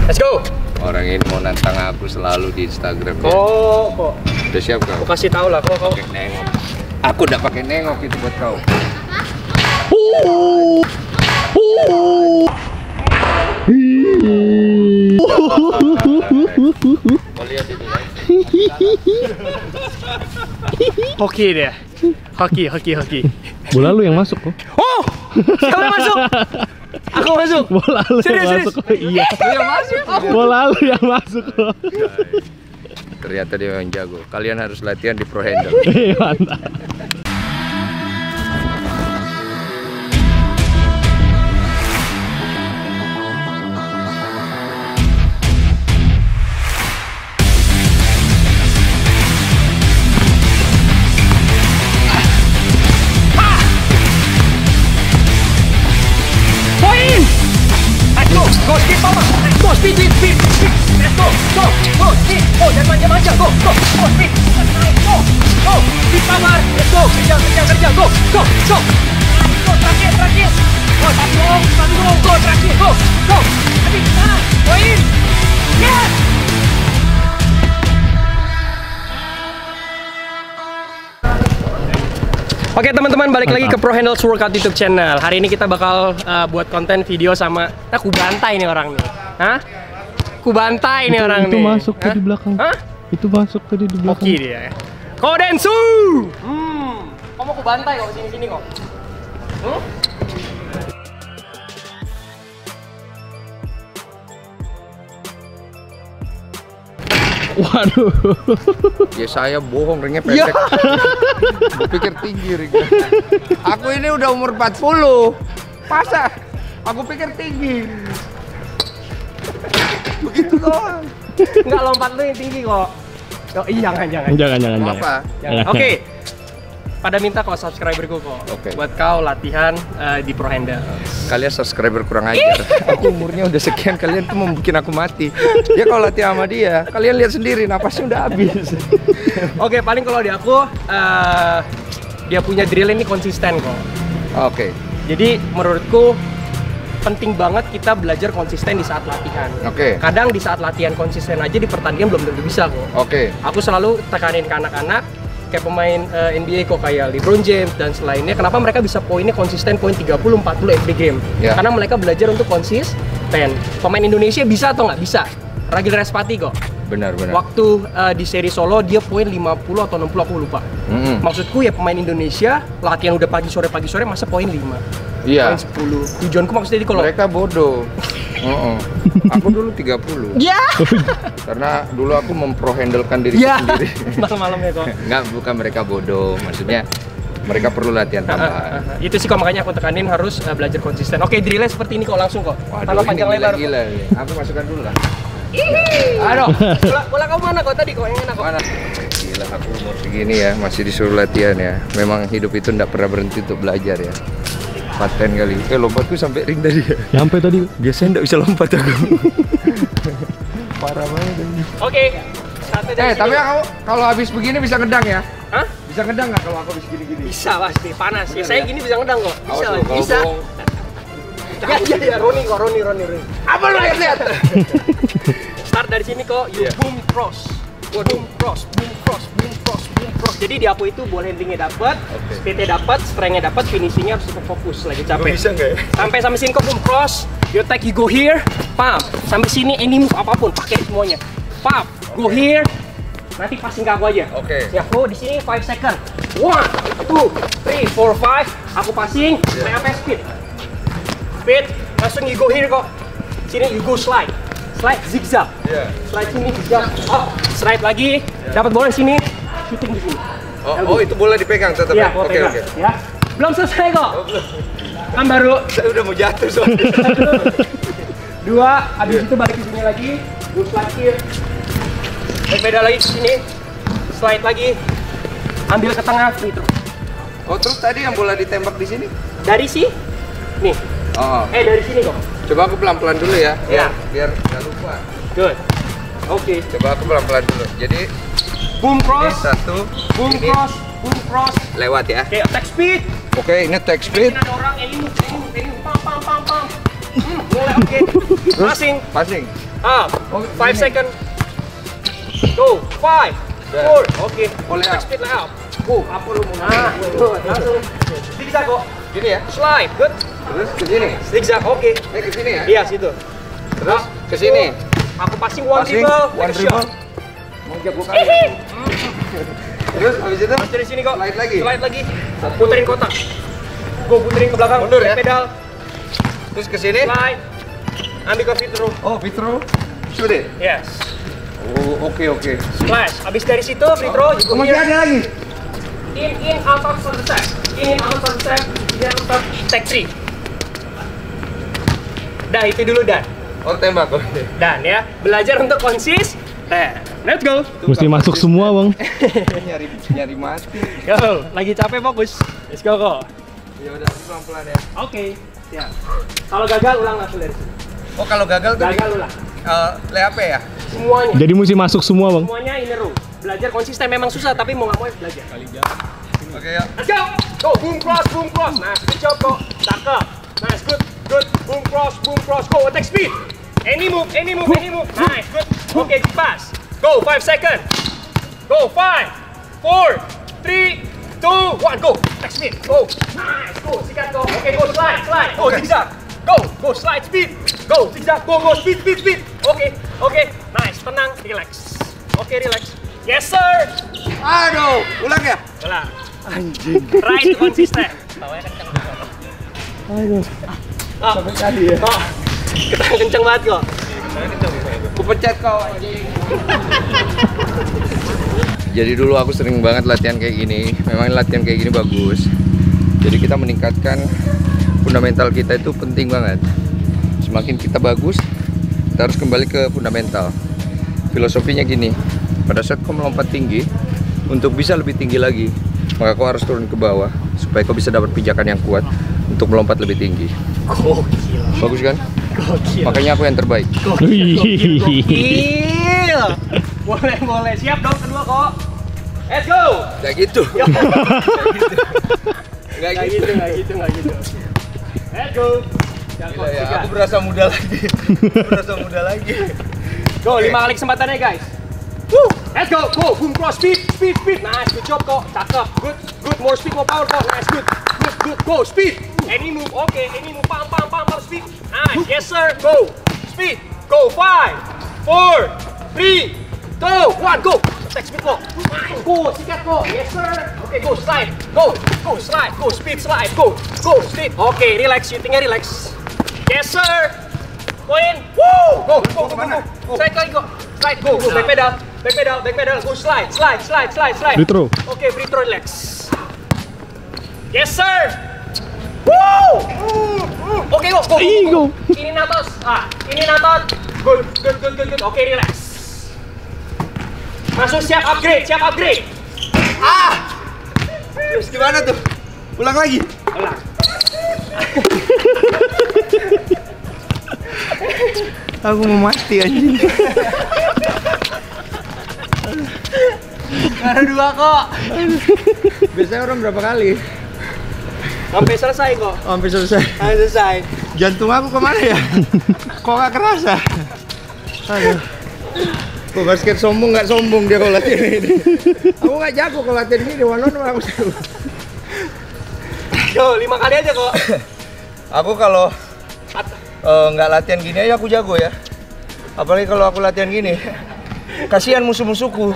Let's go. Orang ini mau nantang aku selalu di Instagram. Kok. Udah siap kau? Aku kasih tahu lah kok. Pakai nengok. Aku udah pakai nengok itu buat kau. Kau lihat itu guys. Hoki dia. Hoki. Bola lu yang masuk kok. Oh! Siapa yang masuk? Aku masuk. Bola lu yang masuk kok. Iya. Lu yang masuk. Bola lu yang masuk kok. Ternyata dia yang jago. Kalian harus latihan di pro handle. Mantap. Go, speed power. Go, speed. Let's go. Speed. Oh, jangan manja. Go, speed. Go. Speed power. Let's go. Kerja. Go. Terakhir. Go, satu. Go, terakhir. Go. Habis. Poin. Yes. Oke teman-teman, balik lagi ke Pro Handles Workout YouTube channel. Hari ini kita bakal buat konten video sama aku bantai nih orang nih. Hah? Ku bantai nih orang nih. Itu masuk ke di belakang. Hah? Itu masuk ke di belakang. Oke dia. Kodensu. Kau mau ku bantai kok sini kok. Waduh. Ya saya bohong, ringnya pendek. Gue pikir tinggi ringnya. Aku ini udah umur 40. Masa? Aku pikir tinggi. Begitu doang. Enggak, lompat lu yang tinggi kok. Oh iya, jangan. Jangan. Apa? Oke. Pada minta kok subscriberku kok. Oke. Buat kau latihan di Pro Handles. Kalian subscriber kurang ajar. Aku umurnya udah sekian, kalian tuh mau bikin aku mati. Dia kalau latihan sama dia, kalian lihat sendiri napasnya udah habis. Oke, paling kalau di aku dia punya drill ini konsisten kok. Oke. Jadi menurutku penting banget kita belajar konsisten di saat latihan. Oke. Kadang di saat latihan konsisten aja di pertandingan belum tentu bisa kok. Oke. Aku selalu tekanin ke anak-anak kayak pemain NBA kok kayak LeBron James dan selainnya, kenapa mereka bisa poinnya konsisten poin 30-40 every game? Ya. Karena mereka belajar untuk konsisten. Pemain Indonesia bisa atau nggak bisa? Ragil Respati kok. Benar. Waktu di seri solo dia poin 50 atau 60 aku lupa. Maksudku ya pemain Indonesia latihan udah pagi sore masa poin 5. Iya. Poin 10. Tujuanku maksudnya di kalau Mereka bodoh. Aku dulu 30. ya. Karena dulu aku memprohandlekan diri sendiri. Malam-malamnya kok. Enggak, bukan mereka bodoh. Maksudnya mereka perlu latihan tambahan. Itu sih kok makanya aku tekanin harus belajar konsisten. Oke, drillnya seperti ini kok langsung kok. Waduh, Tanpa panjang ini lebar. gila. Aku masukkan dulu lah. Aduh, bola kamu mana kok tadi kok yang enak kok? Mana? Gila, aku umur segini ya, masih disuruh latihan ya. Memang hidup itu enggak pernah berhenti untuk belajar ya. Paten kali. Lompatku sampai ring tadi ya. Sampai tadi. Biasanya enggak bisa lompat aku. Parah banget ini. Oke. Tapi aku kalau habis begini bisa ngedang ya? Hah? Bisa ngedang nggak kalau aku habis gini-gini? Bisa pasti, panas. Ya, saya gini bisa ngedang kok. Bisa. Awas loh, Bisa. Ya, Roni. Apa lu lihat? Start dari sini kok, you boom cross. Boom cross. Jadi di aku itu ball handlingnya dapat, speednya dapat, strengthnya dapat, finishingnya harus tetap fokus. Lagi capek. Bisa nggak ya? Sampai sini kok boom cross. You take, you go here, pump. Sampai sini any move apapun pakai semuanya. Pump, go here. Nanti passing ke aku aja. Oke. Ya, aku di sini 5 second. 1, 2, 3, 4, 5. Aku passing. Saya apa speed? Speed. Langsung you go here kok. Sini you go slide. Slide zigzag. Slide sini zigzag. Up. Slide lagi. Dapat bola di sini. Shooting di sini. Oh, itu bola dipegang tetap Iya, ya? Oke. ya. Belum selesai kok. Kan baru Saya udah mau jatuh soalnya. 2, habis itu balik ke sini lagi. Go slide here. Beda lagi ke sini. Slide lagi. Ambil ke tengah gitu. Oh, terus tadi yang bola ditembak di sini? Dari sini. Nih. Oh. Dari sini kok. Coba aku pelan-pelan dulu ya. Iya. Biar nggak lupa. Good. Oke. Coba aku pelan-pelan dulu. Jadi Boom ini cross. satu. Boom ini cross. Boom cross. lewat ya. Oke, attack speed. Oke, ini attack speed. Ini ada orang, ini move. Pam. Boleh, oke. Passing. Passing. Up. Oh, 5 ini. second. Go. 5, 4. Oke. Boleh up. Speed lah up. Go. Apa lu mau? Good. Langsung. Zigzag kok. Gini ya. Slide. Good. Terus ke sini. Zigzag. Oke. Ke sini ya. Iya, situ. Terus ke sini. Aku passing one Passing, dribble. one Take a dribble. shot. Mau jago kali. Terus habis itu Mas dari sini kok. slide lagi. Slide lagi. Puterin kotak. Go puterin ke belakang. Mundur ya? Pedal. Terus ke sini. Slide. Ambil ke free throw. Oh, free throw. Shoot it. Yes. Oh, oke. Splash. Abis dari situ free throw. You go Masih here. ada lagi. In, out of for the set. In, out of the set. In, out of take 3. Dah, itu dulu Dan. Oh, tembak. Oke. Dan ya. Belajar untuk konsis. Let's go. Mesti masuk semua bang. nyari mati. Yo, lagi capek fokus. Let's go kok. Ya udah pelan-pelan ya. Oke. Siap. Kalau gagal ulang langsung dari sini. Oh, kalau gagal tuh Gagal ulang. lap ya? Semuanya. Jadi mesti masuk semua bang. Semuanya in a row. Belajar konsisten memang susah tapi mau nggak mau ya belajar. Oke ya. Let's go. Go. Boom cross, boom cross. Nah, good job kok. Cakep. Nice, good, good. Boom cross, boom cross. Go. Attack speed. Any move, any move, any move. Nice, good. Okay, good pass. Go. 5 seconds. Go. 5, 4, 3, 2, 1. Go. Attack speed. Go. Nice. Go. Sikat go. Okay, go slide, slide. Go zigzag. Go slide speed. Go zigzag. Go speed, speed, speed. Okay. Nice. Tenang, relax. Oke, relax. Yes sir. Aduh, ulang ya? Ulang. Anjing. Right konsisten. Bawanya kenceng banget. Aduh. Sampai tadi ya. Kenceng banget kok. Kupencet kau anjing. Jadi dulu aku sering banget latihan kayak gini. Memang latihan kayak gini bagus. Jadi kita meningkatkan fundamental kita itu penting banget. Semakin kita bagus, kita harus kembali ke fundamental. Filosofinya gini, pada saat kau melompat tinggi, untuk bisa lebih tinggi lagi, maka kau harus turun ke bawah supaya kau bisa dapat pijakan yang kuat untuk melompat lebih tinggi. Gokil. Bagus kan? Gokil. Makanya aku yang terbaik. Gokil. Boleh. Siap dong kedua kok. Let's go. Kayak gitu. Yo. Nggak gitu. Nggak gitu. Let's go. Gila ya, aku berasa muda lagi. Go, 5 kali kesempatannya guys. Woo. Let's go. Boom cross speed. Nice, good job kok. Cakep. Good. More speed, more power kok. Nice, good. Go, speed. Any move, okay. Any move, pam, speed. Nice, yes sir. Go. Speed. Go. 5, 4, 3, 2, 1, go. Attack speed kok. Nice, go. Sikat kok. Yes sir. Okay, go slide. Go slide. Go speed slide. Go speed. Okay, relax. Shootingnya relax. Yes sir. Point. Woo. Go. Slide lagi kok. Slide. Go. Back pedal. Go slide. Free throw. Okay, free throw relax. Yes sir. Woo. Okay, go. Ini natos. Ini natot. Good. Okay, relax. Masuk siap upgrade. Terus gimana tuh? Ulang lagi. Ulang. Aku mau mati anjing. Ada 2 kok. Biasanya orang berapa kali? Sampai selesai kok. Sampai selesai. Jantung aku kemana ya? Kok gak kerasa? Aduh. Kok basket sombong nggak sombong dia kalau latihan ini. Aku nggak jago kalau latihan ini, one-on-one aku jago. Yo, 5 kali aja kok. Aku kalau nggak latihan gini aja aku jago ya. Apalagi kalau aku latihan gini. Kasihan musuh-musuhku.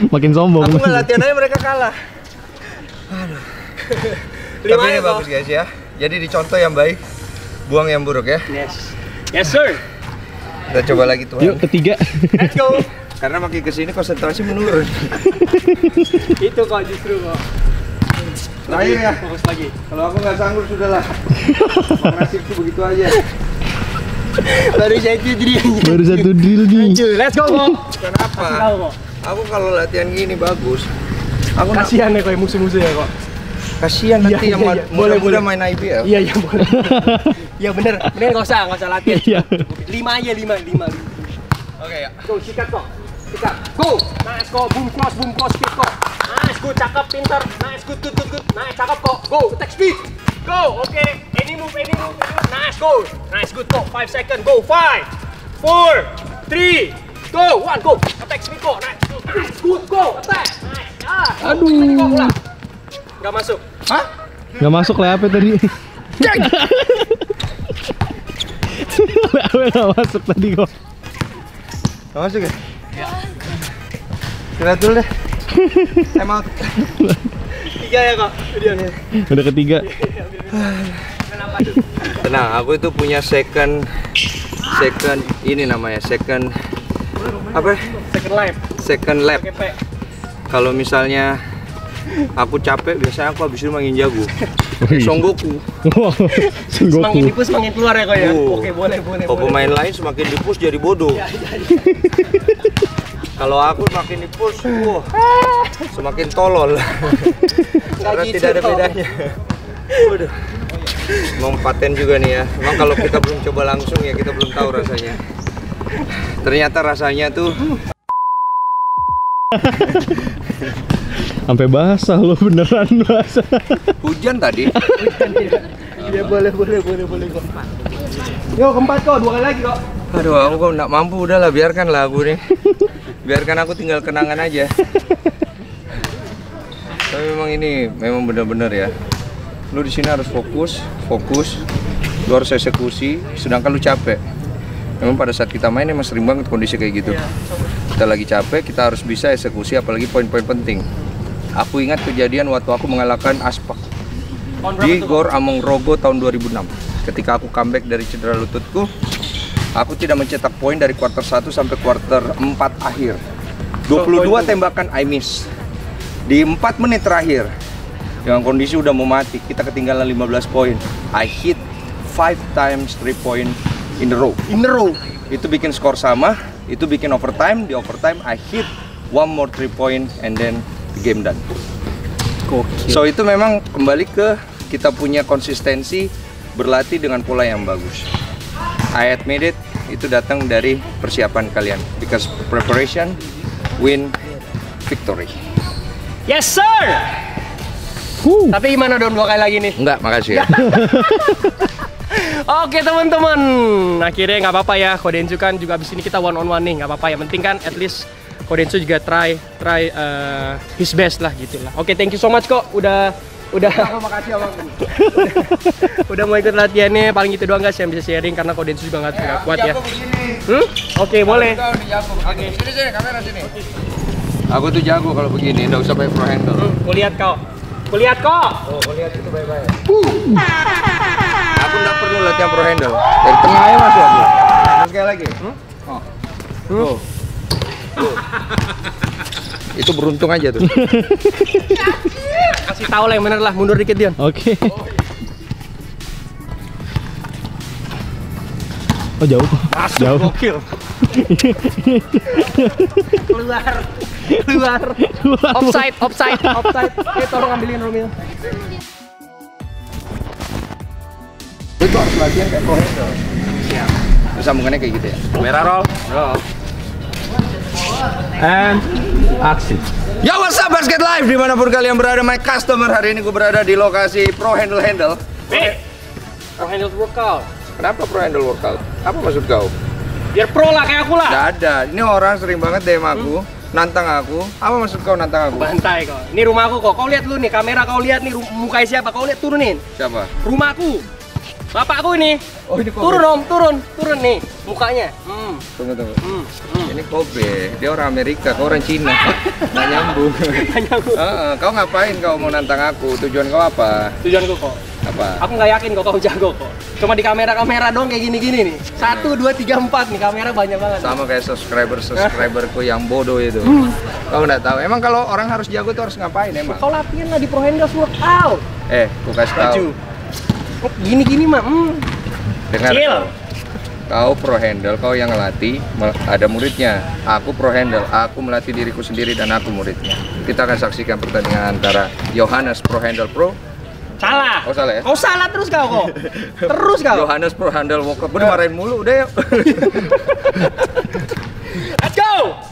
Makin sombong. Aku nggak latihan aja mereka kalah. Aduh. Tapi ini bagus guys ya. Jadi dicontoh yang baik, buang yang buruk ya. Yes sir. Kita coba lagi tuh. Yuk ketiga. Let's go. Karena makin kesini konsentrasi menurun. Itu kok justru kok. Terakhir ya. Fokus lagi. Kalau aku nggak sanggup sudahlah. Nasibku begitu aja. Baru satu drill. Baru 1 drill nih. Let's go kok. Kenapa? Aku kalau latihan gini bagus. Aku Kasihan ya kok musuh-musuhnya kok. kasihan nanti yang boleh main IBL. Iya boleh. Iya bener nggak usah latihan. Iya. 5 aja 5. Oke ya. Go sikat kok. Go. Nice kok. Boom cross speed kok. Nice, good, cakep, pinter. Nice, good. Nice, cakep kok. Go, attack speed. Go. Okay. Any move. Nice. Go. Nice. Good. Go. 5 seconds. Go. 5, 4, 3, go. 1. Go. Attack speed. Go. Nice. Good. Go. Attack. Nice. Aduh. Nggak masuk. Hah? Nggak masuk leapnya tadi. Leapnya nggak masuk tadi kok. Nggak masuk ya? Iya. Lihat dulu deh. Time out. 3 ya kok. Udah ketiga. Tenang, aku itu punya second ini namanya second apa? Second lap. Kalau misalnya aku capek, biasanya aku habis itu main jago. Son Goku. Semakin dipus semakin keluar ya kok ya. Oke, boleh. Kalau pemain lain semakin dipus jadi bodoh. Kalau aku semakin dipus, semakin tolol. Karena gitu, tidak ada bedanya. Waduh. Mau paten juga nih ya. Emang kalau kita belum coba langsung ya kita belum tahu rasanya. Ternyata rasanya tuh Sampai basah lo, beneran basah. hujan tadi. Iya boleh kok. Yo keempat kok, 2 kali lagi kok. Aduh, aku kok nggak mampu, udahlah biarkanlah aku nih. Biarkan aku tinggal kenangan aja. Tapi memang ini memang benar-benar ya. Lu di sini harus fokus. Lu harus eksekusi, sedangkan lu capek. Memang pada saat kita main emang sering banget kondisi kayak gitu. Kita lagi capek, kita harus bisa eksekusi apalagi poin-poin penting. Aku ingat kejadian waktu aku mengalahkan Aspak di Gor Among Rogo tahun 2006. Ketika aku comeback dari cedera lututku, aku tidak mencetak poin dari kuarter 1 sampai kuarter 4 akhir. 22 tembakan I miss. Di 4 menit terakhir, dengan kondisi udah mau mati, kita ketinggalan 15 poin. I hit 5 times 3 point in a row. Itu bikin skor sama, itu bikin overtime. Di overtime I hit 1 more 3 point and then the game done. So itu memang kembali ke kita punya konsistensi berlatih dengan pola yang bagus. I admit it, itu datang dari persiapan kalian. Because preparation win victory. Yes sir. Tapi gimana dong 2 kali lagi nih? Enggak, makasih ya. Oke teman-teman, akhirnya nggak apa-apa ya. Kodensu kan juga abis ini kita one on one nih, nggak apa-apa. Yang penting kan at least Kodensu juga try his best lah gitu lah. Oke, thank you so much kok udah makasih abang. udah mau ikut latihannya. Paling gitu doang guys yang bisa sharing karena Kodensu juga nggak kuat ya. Oke, boleh. Sini kamera sini. Aku tuh jago kalau begini, nggak usah pakai pro handle. Kulihat kau. Oh, lihat itu bye-bye. Aku nggak perlu latihan pro handle. Dari tengah aja masuk aku. Sekali lagi. Itu beruntung aja tuh. Kasih tahu lah yang bener lah, mundur dikit Dion. Oke. Oh jauh. Jauh. Gokil. Keluar. Offside. Tolong ambilin Romeo. Itu harus latihan kayak pro handle. Siap. Terus sambungannya kayak gitu ya. Kamera roll. And action. Ya, what's up Basket Life dimanapun kalian berada, my customer. Hari ini gue berada di lokasi pro handle. Pro handle workout. Kenapa pro handle workout? Apa maksud kau? Biar pro lah kayak aku lah. Nggak ada. Ini orang sering banget DM aku, nantang aku. Apa maksud kau nantang aku? Bantai kok. Ini rumahku kok. Kau lihat lu nih, kamera kau lihat nih mukanya siapa? Kau lihat turunin. Siapa? Rumahku. Bapakku ini. Oh, ini Kobe. Turun Om, turun nih mukanya. Tunggu. Ini Kobe, dia orang Amerika, kau orang Cina. Nggak nyambung. Kau ngapain kau mau nantang aku? Tujuan kau apa? Tujuanku kok. Apa? Aku nggak yakin kok kau jago kok. Cuma di kamera dong kayak gini-gini nih. 1, 2, 3, 4 nih, kamera banyak banget. Sama kayak subscriberku yang bodoh itu. Kau nggak tahu. Emang kalau orang harus jago tuh harus ngapain emang? Kau latihan lah di Pro Handle workout. Aku kasih tahu. Gini mah. Dengar. Chill. Kau pro handle, kau yang ngelatih, ada muridnya. Aku pro handle, aku melatih diriku sendiri dan aku muridnya. Kita akan saksikan pertandingan antara Yohanes Pro Handle Pro. Salah. Oh salah ya? Kau salah terus kau. Terus kau. Yohanes Pro Handle Workout. Udah marahin mulu, udah yuk. Let's go.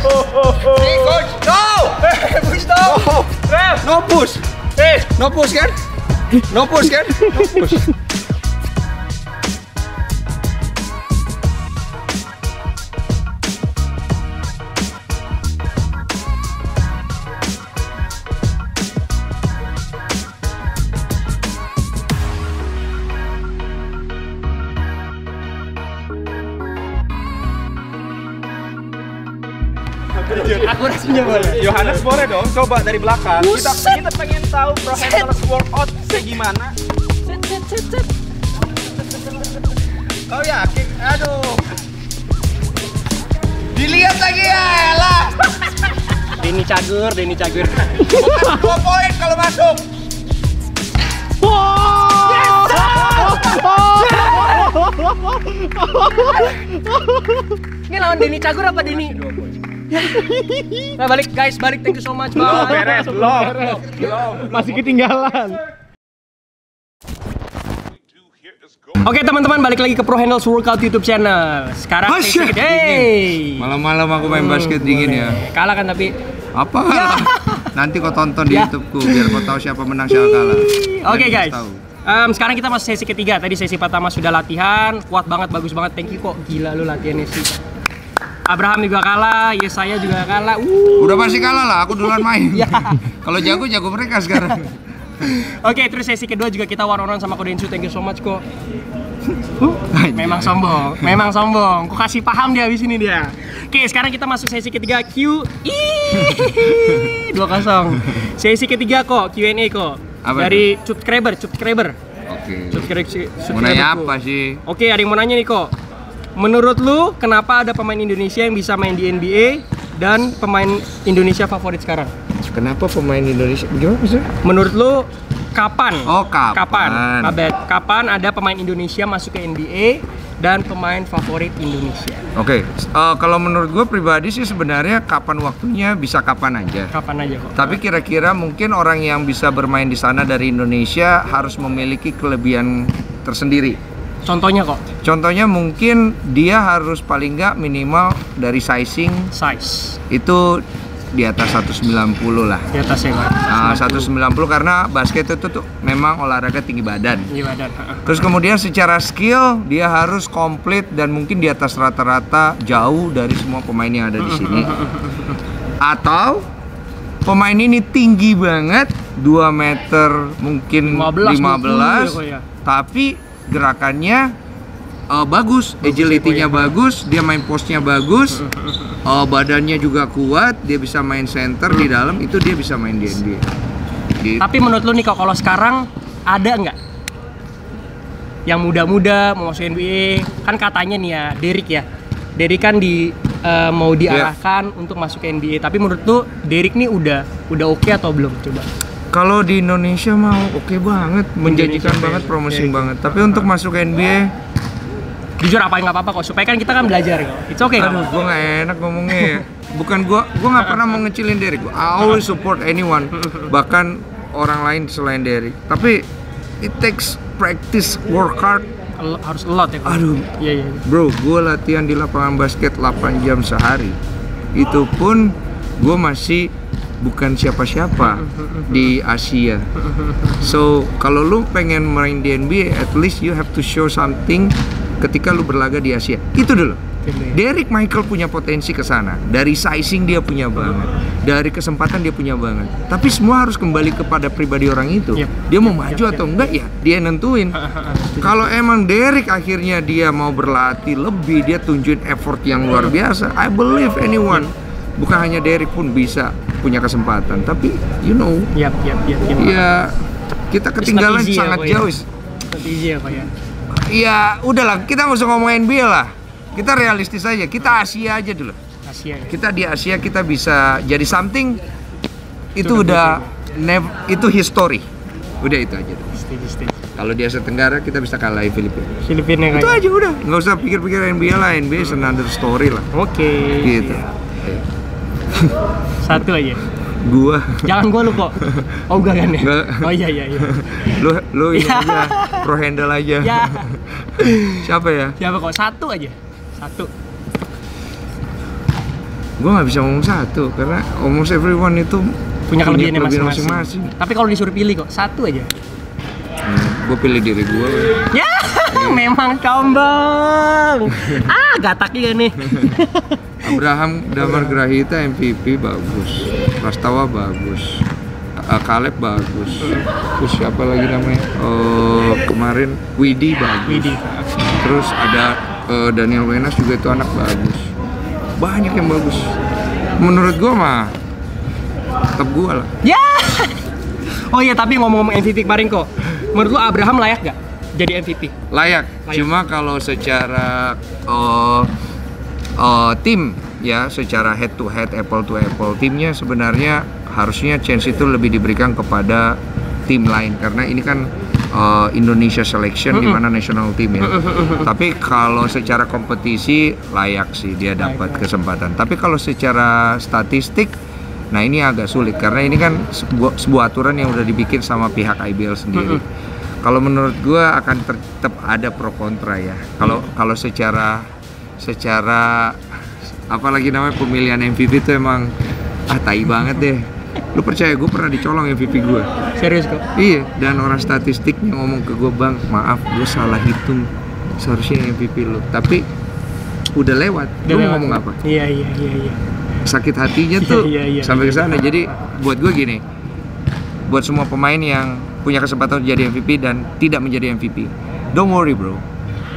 Hey, coach, no! Push dong. Ref. No push. No push kan? No push kan? No push. Akurasinya boleh. Yohanes boleh dong, coba dari belakang. Kita pengen tahu pro handles workout kayak gimana. Set. Kau yakin? Aduh. Dilihat lagi ya, elah. Denny Cagur. 2 poin kalau masuk. Ini lawan Denny Cagur apa Denny? Nah, balik guys, thank you so much. Bye. Beres, belum. Masih ketinggalan. Oke teman-teman, balik lagi ke Pro Handles Workout YouTube channel. Sekarang Basket. Malam-malam aku main basket dingin ya. Kalah kan tapi. Apa? Nanti kau tonton di YouTubeku biar kau tahu siapa menang siapa kalah. Oke Dan guys. tahu. Sekarang kita masuk sesi ketiga. Tadi sesi pertama sudah latihan, kuat banget, bagus banget. Thank you kok. Gila lu latihannya sih. Abraham juga kalah, Yesaya juga kalah. Udah pasti kalah lah, aku duluan main. Ya. Kalau jago mereka sekarang. Oke, terus sesi kedua juga kita one-on-one sama Ko Densu. Thank you so much kok. Memang sombong. Ku kasih paham dia habis ini dia. Oke, sekarang kita masuk sesi ketiga Q. 2-0. Sesi ketiga kok, Q&A kok. Apa dari subscriber. Oke. Subscriber. Mau nanya apa sih? Oke, ada yang mau nanya nih kok. Menurut lu, kenapa ada pemain Indonesia yang bisa main di NBA dan pemain Indonesia favorit sekarang? Kenapa pemain Indonesia? Gimana sih? Menurut lu, kapan? Oh, kapan? Kapan ada pemain Indonesia masuk ke NBA dan pemain favorit Indonesia? Oke, kalau menurut gue pribadi sih sebenarnya kapan waktunya bisa kapan aja. Kapan aja kok. Tapi kira-kira mungkin orang yang bisa bermain di sana dari Indonesia harus memiliki kelebihan tersendiri. Contohnya kok? Contohnya mungkin dia harus paling nggak minimal dari sizing Size. itu di atas 190 lah. Di atas ya kok. 190 karena basket itu tuh memang olahraga tinggi badan. Iya badan. Terus kemudian secara skill dia harus komplit dan mungkin di atas rata-rata jauh dari semua pemain yang ada di sini. Atau pemain ini tinggi banget 2 meter mungkin 15 ya. tapi gerakannya bagus, agility-nya bagus, dia main post-nya bagus, badannya juga kuat, dia bisa main center di dalam, itu dia bisa main di NBA. Gitu. Tapi menurut lu nih kalau sekarang ada nggak yang muda-muda mau masuk NBA? Kan katanya nih ya, Derrick kan mau diarahkan untuk masuk ke NBA. Tapi menurut lu Derrick nih udah oke atau belum? Coba. Kalau di Indonesia mau oke banget, menjanjikan banget, promising banget. Tapi untuk masuk ke NBA, jujur apa nggak apa-apa kok. Supaya kan kita kan belajar kok. It's okay kan? aduh, gue nggak enak ngomongnya. Bukan gue nggak pernah mau ngecilin Derrick. I always support anyone, bahkan orang lain selain Derrick. Tapi it takes practice, work hard. Harus a lot ya. Aduh, iya. bro, gue latihan di lapangan basket 8 jam sehari. Itu pun gue masih bukan siapa-siapa di Asia. So, kalau lu pengen main di NBA, at least you have to show something ketika lu berlaga di Asia. Itu dulu. Derrick Michael punya potensi ke sana. Dari sizing dia punya banget. Dari kesempatan dia punya banget. Tapi semua harus kembali kepada pribadi orang itu. Dia mau maju atau enggak ya dia nentuin. Kalau emang Derrick akhirnya dia mau berlatih lebih, dia tunjukin effort yang luar biasa. I believe anyone, bukan hanya Derrick pun bisa punya kesempatan. Tapi you know, ya kita ketinggalan sangat jauh. Easy ya Pak ya. Ya udahlah, kita nggak usah ngomong NBA lah. Kita realistis aja, kita Asia aja dulu. Asia ya. Kita di Asia kita bisa jadi something. Itu udah itu history. Udah itu aja. Kalau di Asia Tenggara kita bisa kalahin Filipina. Itu aja udah, nggak usah pikir-pikir NBA lah. NBA is another story lah. Oke. Gitu. Satu aja. Gua. Jangan gua lu kok. Oh enggak kan ya? Nggak. Oh iya. Lu ini aja, pro handle aja. Ya. Siapa ya? Siapa kok? Satu aja. Satu. Gue nggak bisa ngomong satu karena almost everyone itu Punya kelebihannya masing-masing. masing-masing. Tapi kalau disuruh pilih kok, satu aja. Gue pilih diri gue. Ya, memang sombong. Gataknya nih. Abraham Damar Grahita MVP bagus, Prastawa bagus, Caleb bagus. Terus siapa lagi namanya? Kemarin Widi bagus. Terus ada Daniel Wenas juga itu anak bagus. Banyak yang bagus. Menurut gua mah tetap gua lah. Ya. Oh iya, tapi ngomong-ngomong MVP kemarin kok. Menurut lu Abraham layak gak jadi MVP? Layak. Cuma kalau secara tim ya, secara head to head, apple to apple, timnya sebenarnya harusnya chance itu lebih diberikan kepada tim lain karena ini kan Indonesia selection di mana national team ya. Tapi kalau secara kompetisi layak sih dia dapat kesempatan. Tapi kalau secara statistik, nah ini agak sulit karena ini kan sebuah aturan yang udah dibikin sama pihak IBL sendiri. Kalau menurut gua akan tetap ada pro kontra ya. Kalau secara apalagi namanya pemilihan MVP itu emang tai banget deh. Lu percaya gue pernah dicolong MVP gue? Serius kok? Iya, dan orang statistiknya ngomong ke gue, bang, maaf gue salah hitung, seharusnya MVP lu. Tapi udah lewat. Lu mau ngomong apa? Iya. Sakit hatinya tuh sampai ke sana. Iya. Jadi buat gue gini, buat semua pemain yang punya kesempatan jadi MVP dan tidak menjadi MVP, don't worry bro.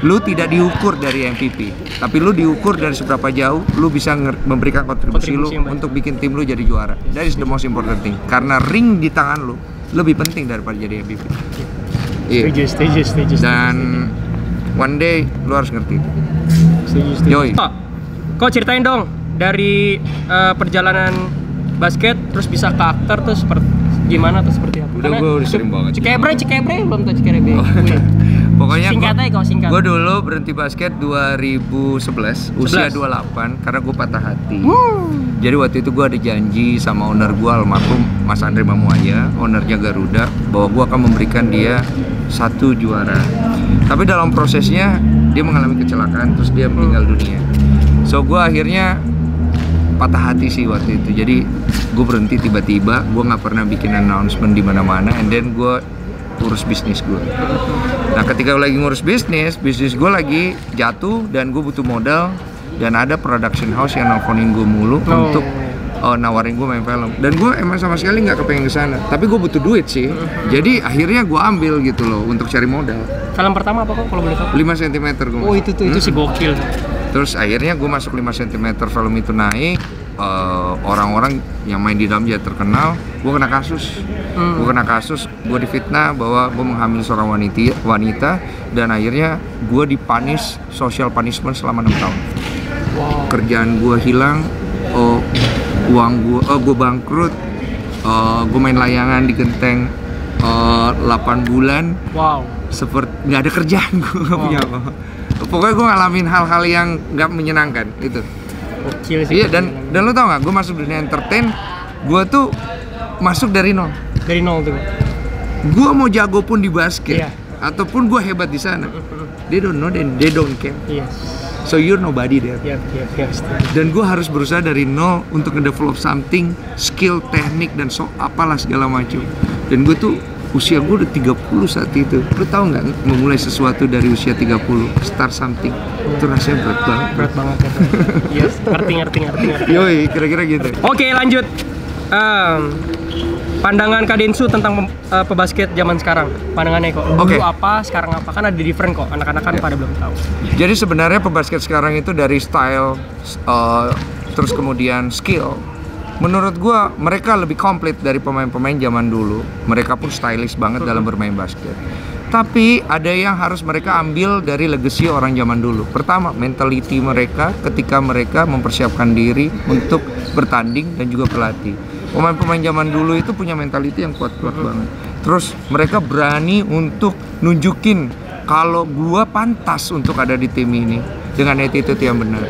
Lu tidak diukur dari MVP, tapi lu diukur dari seberapa jauh lu bisa memberikan kontribusi lu untuk bikin tim lu jadi juara. That is the most important thing. Karena ring di tangan lu lebih penting daripada jadi MVP. Setuju. Dan one day lu harus ngerti itu. Setuju. Yoi. Kok ceritain dong dari perjalanan basket terus bisa ke aktor tuh seperti gimana atau seperti apa? Udah gue udah sering banget. Cikebre belum tau Cikebre. Pokoknya singkat. Gue dulu berhenti basket 2011, usia 28 karena gue patah hati. Jadi waktu itu gue ada janji sama owner gue almarhum Mas Andre Mamuaya, ownernya Garuda, bahwa gue akan memberikan dia 1 juara. Tapi dalam prosesnya dia mengalami kecelakaan terus dia meninggal dunia. So gue akhirnya patah hati sih waktu itu. Jadi gue berhenti tiba-tiba, gue nggak pernah bikin announcement di mana-mana, and then gue urus bisnis gue. Nah ketika lagi ngurus bisnis gue lagi jatuh dan gue butuh modal, dan ada production house yang nelfonin gue mulu untuk nawarin gue main film, dan gue emang sama sekali nggak kepengen kesana, tapi gue butuh duit sih. Jadi akhirnya gue ambil gitu loh untuk cari modal. Film pertama apa kok kalau boleh tahu? 5 cm gue. Oh itu sih gokil. Terus akhirnya gue masuk 5 cm, film itu naik, orang-orang yang main di dalam dia terkenal, gue kena kasus. Gue difitnah bahwa gue menghamili seorang wanita, dan akhirnya gue dipanis social punishment selama 6 tahun. Kerjaan gue hilang, uang gue bangkrut, gue main layangan di Genteng 8 bulan. Seperti nggak ada kerjaan, gue nggak punya apa. Pokoknya gue ngalamin hal-hal yang nggak menyenangkan itu. Iya, dan lo tau nggak, gue masuk dunia entertain, gue tuh masuk dari nol tuh. Gue mau jago pun di basket, ataupun gue hebat di sana, they don't know, they don't care. So you're nobody there. Dan gue harus berusaha dari nol untuk ngedevelop something, skill, teknik, dan apalah segala macam. Dan gue tuh usia gue udah 30 saat itu. Lu tahu nggak, memulai sesuatu dari usia 30, start something, itu rasanya berat banget ya. Yes, ngerti. Yoi, kira-kira gitu. Oke, lanjut. Pandangan Kak Densu tentang pebasket zaman sekarang. Pandangannya kok. Dulu apa, sekarang apa? Kan ada different kok. Anak-anak kan pada belum tahu. Jadi sebenarnya pebasket sekarang itu dari style, terus kemudian skill. Menurut gua mereka lebih komplit dari pemain-pemain zaman dulu. Mereka pun stylish banget dalam bermain basket. Tapi ada yang harus mereka ambil dari legacy orang zaman dulu. Pertama, mentality mereka ketika mereka mempersiapkan diri untuk bertanding dan juga pelatih. Pemain-pemain zaman dulu itu punya mentality yang kuat-kuat banget. Terus mereka berani untuk nunjukin kalau gua pantas untuk ada di tim ini dengan attitude yang benar.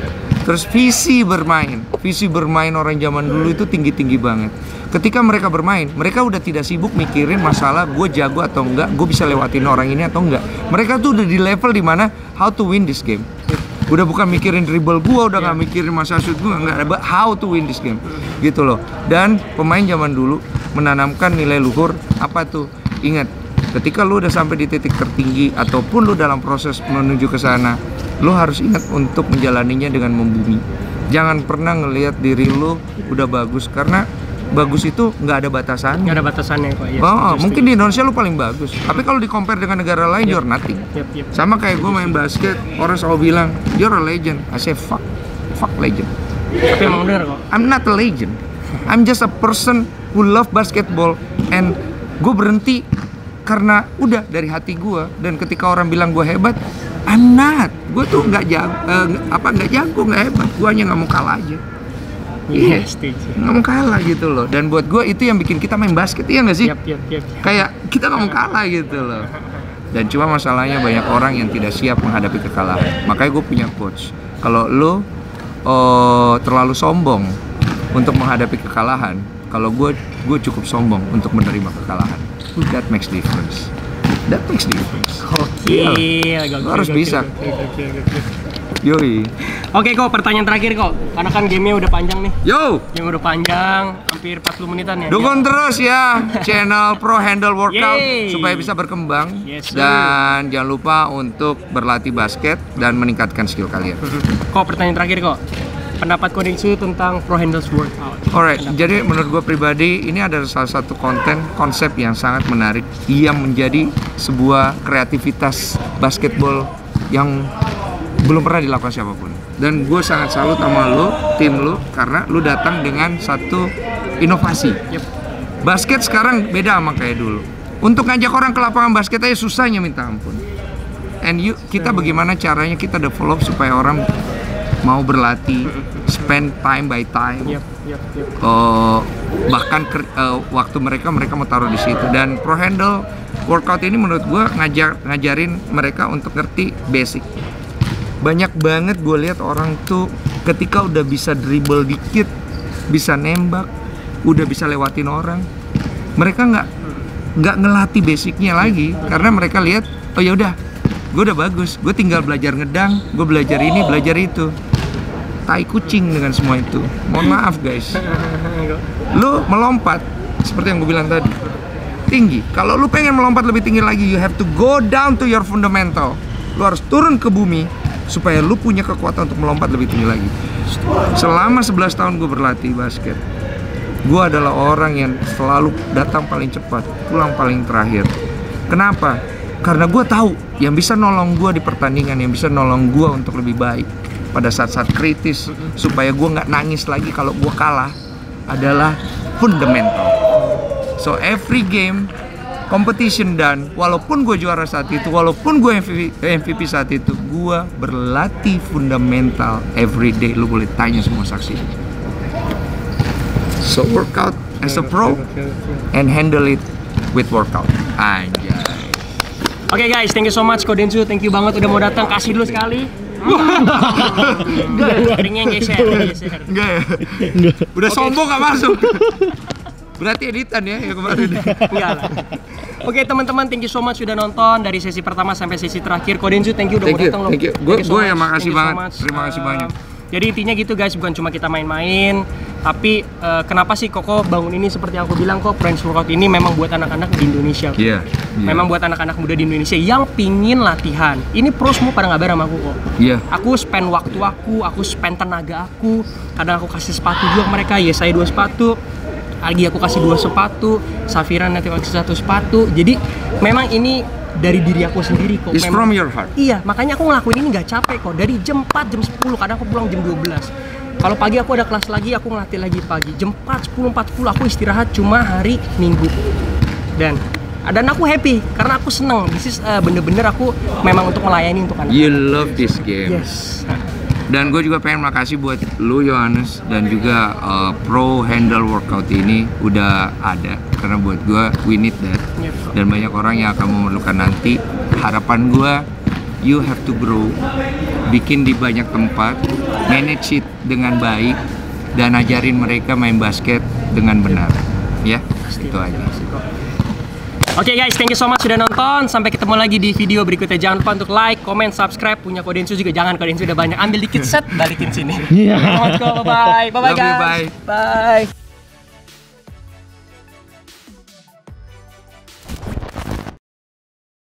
Terus visi bermain orang zaman dulu itu tinggi-tinggi banget. Ketika mereka bermain, mereka udah tidak sibuk mikirin masalah gue jago atau enggak, gue bisa lewatin orang ini atau enggak. Mereka tuh udah di level dimana how to win this game. Udah bukan mikirin dribble gua, udah nggak mikirin masa shoot gua, nggak ada, but how to win this game gitu loh. Dan pemain zaman dulu menanamkan nilai luhur apa tuh? Ingat, ketika lu udah sampai di titik tertinggi ataupun lu dalam proses menuju ke sana, lu harus ingat untuk menjalaninya dengan membumi. Jangan pernah ngelihat diri lu udah bagus, karena bagus itu nggak ada batasannya. Nggak ada batasannya kok. Yes, Mungkin di Indonesia lu paling bagus, tapi kalau di compare dengan negara lain, you're nothing. Sama kayak gue main basket, orang selalu bilang you're a legend. I say fuck legend. Tapi emang bener kok. I'm not a legend. I'm just a person who love basketball, and gue berhenti karena udah dari hati gue. Dan ketika orang bilang gue hebat, I'm not. Gue tuh nggak jago, nggak hebat. Gue hanya nggak mau kalah aja. Iya, nggak mau kalah gitu loh. Dan buat gue itu yang bikin kita main basket, iya nggak sih? Kayak kita nggak mau kalah gitu loh. Dan cuma masalahnya banyak orang yang tidak siap menghadapi kekalahan. Makanya gue punya coach. Kalau lo terlalu sombong untuk menghadapi kekalahan, kalau gue cukup sombong untuk menerima kekalahan. That makes difference. Lo harus bisa. Yoi. Oke kok, pertanyaan terakhir kok. Karena kan gamenya udah panjang nih. Yo. Game udah panjang, hampir 40 menitan ya. Dukung terus ya channel Pro Handle Workout supaya bisa berkembang. Dan jangan lupa untuk berlatih basket dan meningkatkan skill kalian. Kok pertanyaan terakhir kok. Pendapat Kodinsu tentang Pro Handle Workout. Alright, jadi menurut gue pribadi ini adalah salah satu konsep yang sangat menarik yang menjadi sebuah kreativitas basketball yang belum pernah dilakukan siapapun. Dan gue sangat salut sama lo, tim lo, karena lo datang dengan satu inovasi. Basket sekarang beda sama kayak dulu. Untuk ngajak orang ke lapangan basket aja susahnya minta ampun. And kita bagaimana caranya kita develop supaya orang mau berlatih, spend time by time. Bahkan waktu mereka mau taruh di situ. Dan Pro Handle Workout ini menurut gue ngajarin mereka untuk ngerti basic. Banyak banget gue lihat orang tuh ketika udah bisa dribble dikit, bisa nembak, udah bisa lewatin orang, mereka nggak ngelatih basicnya lagi karena mereka lihat, oh ya udah, gue udah bagus, gue tinggal belajar ngedang, gue belajar ini, belajar itu. Tai kucing dengan semua itu. Mohon maaf guys. Lu melompat seperti yang gue bilang tadi, tinggi. Kalau lu pengen melompat lebih tinggi lagi, you have to go down to your fundamental. Lu harus turun ke bumi supaya lu punya kekuatan untuk melompat lebih tinggi lagi. Selama 11 tahun gue berlatih basket, gue adalah orang yang selalu datang paling cepat, pulang paling terakhir. Kenapa? Karena gue tahu yang bisa nolong gue di pertandingan, yang bisa nolong gue untuk lebih baik pada saat-saat kritis, supaya gue nggak nangis lagi kalau gue kalah, adalah fundamental. So every game competition done, walaupun gue juara saat itu, walaupun gue MVP saat itu, gue berlatih fundamental every day. Lu boleh tanya semua saksi. So workout as a pro and handle it with workout. Anjay. Oke guys, thank you so much Kodinsu, thank you banget udah mau datang. Kasih dulu sekali. Ringnya geser. Enggak ya? Udah sombong gak masuk. Berarti editan ya kemarin. Enggak lah. Oke teman-teman, thank you so much sudah nonton dari sesi pertama sampai sesi terakhir. Kodinsu, thank you udah mau datang loh. Gue yang makasih banget. Terima kasih banyak. Jadi intinya gitu guys, bukan cuma kita main-main, tapi kenapa sih Koko bangun ini seperti yang aku bilang kok, Friends Workout ini memang buat anak-anak di Indonesia. Memang buat anak-anak muda di Indonesia yang pingin latihan. Ini pro semua pada ngabar sama aku kok. Aku spend waktu aku spend tenaga aku. Kadang aku kasih sepatu juga ke mereka, ya saya 2 sepatu. Lagi aku kasih 2 sepatu, Safiran nanti kasih 1 sepatu. Jadi memang ini dari diri aku sendiri kok. It's from your heart. Iya, makanya aku ngelakuin ini nggak capek kok. Dari jam 4, jam 10, kadang aku pulang jam 12. Kalau pagi aku ada kelas lagi, aku ngelatih lagi pagi. Jam 4, 10, 40 aku istirahat cuma hari Minggu. Dan aku happy karena aku seneng. This is bener-bener aku memang untuk melayani untuk anak. You love this game. Yes. Dan gue juga pengen makasih buat lu Yohanes dan juga Pro Handle Workout ini udah ada, karena buat gue we need that. Dan banyak orang yang akan memerlukan nanti. Harapan gue, you have to grow, bikin di banyak tempat, manage it dengan baik, dan ajarin mereka main basket dengan benar. Ya, itu aja. Oke guys, thank you so much sudah nonton. Sampai ketemu lagi di video berikutnya. Jangan lupa untuk like, comment, subscribe. Punya Kodensu juga jangan, Kodensu udah banyak. Ambil dikit set, balikin sini. Bye bye. Bye bye guys. Bye.